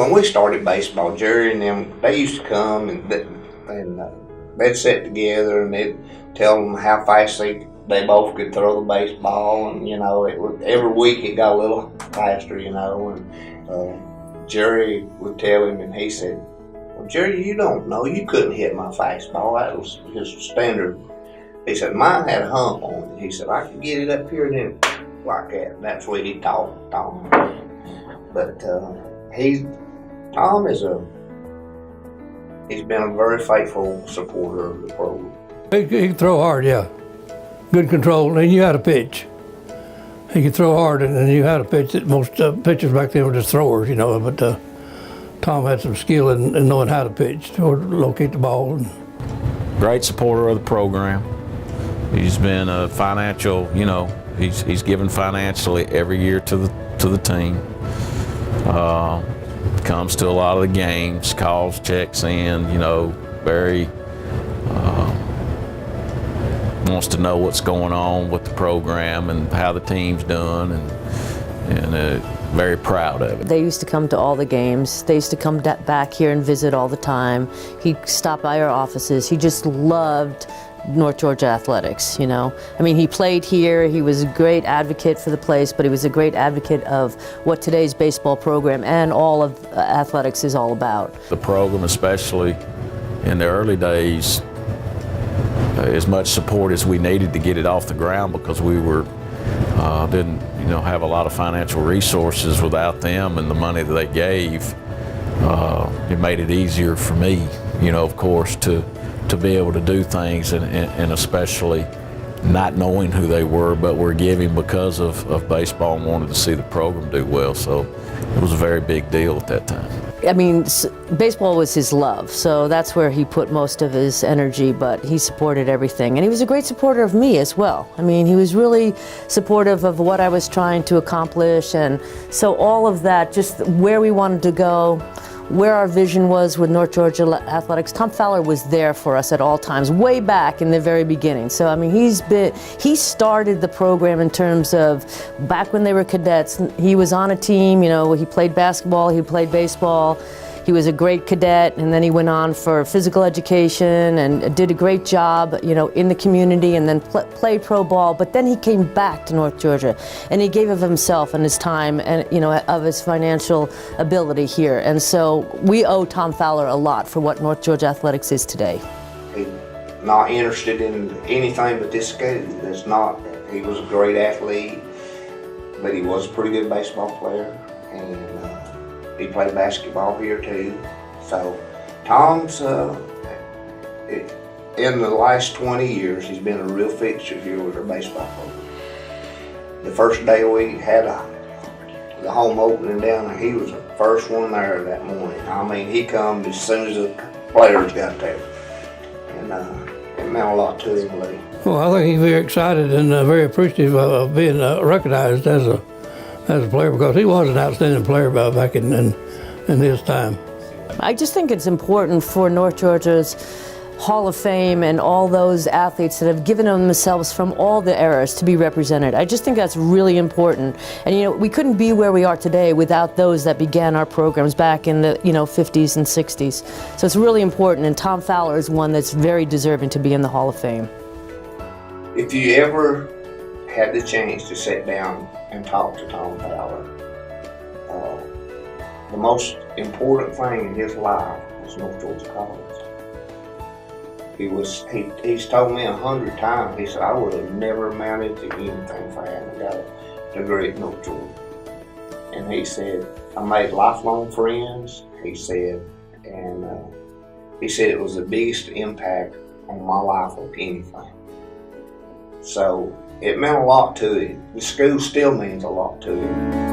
when we started baseball, Jerry and them, they used to come and they'd sit together and they'd tell them how fast they both could throw the baseball, and every week it got a little faster, and Jerry would tell him, and he said, "Well, Jerry, you don't know, you couldn't hit my fastball." That was his standard. He said, "Mine had a hump on it." He said, "I could get it up here and then like that." And that's what he taught Tom. But Tom he's been a very faithful supporter of the program. He can throw hard, yeah. Good control, and he knew how to pitch. He could throw hard, and he knew how to pitch. Most pitchers back then were just throwers, but Tom had some skill in knowing how to pitch or locate the ball. Great supporter of the program. He's been a financial, he's given financially every year to the team. Comes to a lot of the games, calls, checks in, very wants to know what's going on with the program and how the team's done, and very proud of it. They used to come to all the games. They used to come back here and visit all the time. He'd stop by our offices. He just loved North Georgia athletics, he played here. He was a great advocate for the place, but he was a great advocate of what today's baseball program and all of athletics is all about. The program, especially in the early days, as much support as we needed to get it off the ground, because we didn't have a lot of financial resources without them, and the money that they gave, it made it easier for me, of course, to be able to do things, and especially not knowing who they were, but were giving because of baseball and wanted to see the program do well. So it was a very big deal at that time. Baseball was his love, so that's where he put most of his energy, but he supported everything. And he was a great supporter of me as well. He was really supportive of what I was trying to accomplish, and so all of that, just where we wanted to go, where our vision was with North Georgia athletics. Tom Fowler was there for us at all times, way back in the very beginning. So he started the program in terms of back when they were cadets. He was on a team, he played basketball, he played baseball. He was a great cadet, and then he went on for physical education and did a great job, in the community, and then played pro ball. But then he came back to North Georgia, and he gave of himself and his time and, of his financial ability here. And so we owe Tom Fowler a lot for what North Georgia athletics is today. He's not interested in anything but this school. He was a great athlete, but he was a pretty good baseball player, and he played basketball here too. So Tom's, in the last 20 years, he's been a real fixture here with our baseball program. The first day we had the home opening down there, he was the first one there that morning. He come as soon as the players got there. And it meant a lot to him, Lee. Well, I think he's very excited and very appreciative of being recognized as a player, because he was an outstanding player back in his time. I just think it's important for North Georgia's Hall of Fame and all those athletes that have given themselves from all the eras to be represented. I just think that's really important. And we couldn't be where we are today without those that began our programs back in the 50s and 60s. So it's really important, and Tom Fowler is one that's very deserving to be in the Hall of Fame. If you ever had the chance to sit down and talk to Tom Fowler, the most important thing in his life was North Georgia College. He's told me 100 times, he said, I would have never amounted to anything if I hadn't got a degree at North Georgia. And he said, I made lifelong friends, he said, and he said it was the biggest impact on my life of anything. So it meant a lot to him. The school still means a lot to him.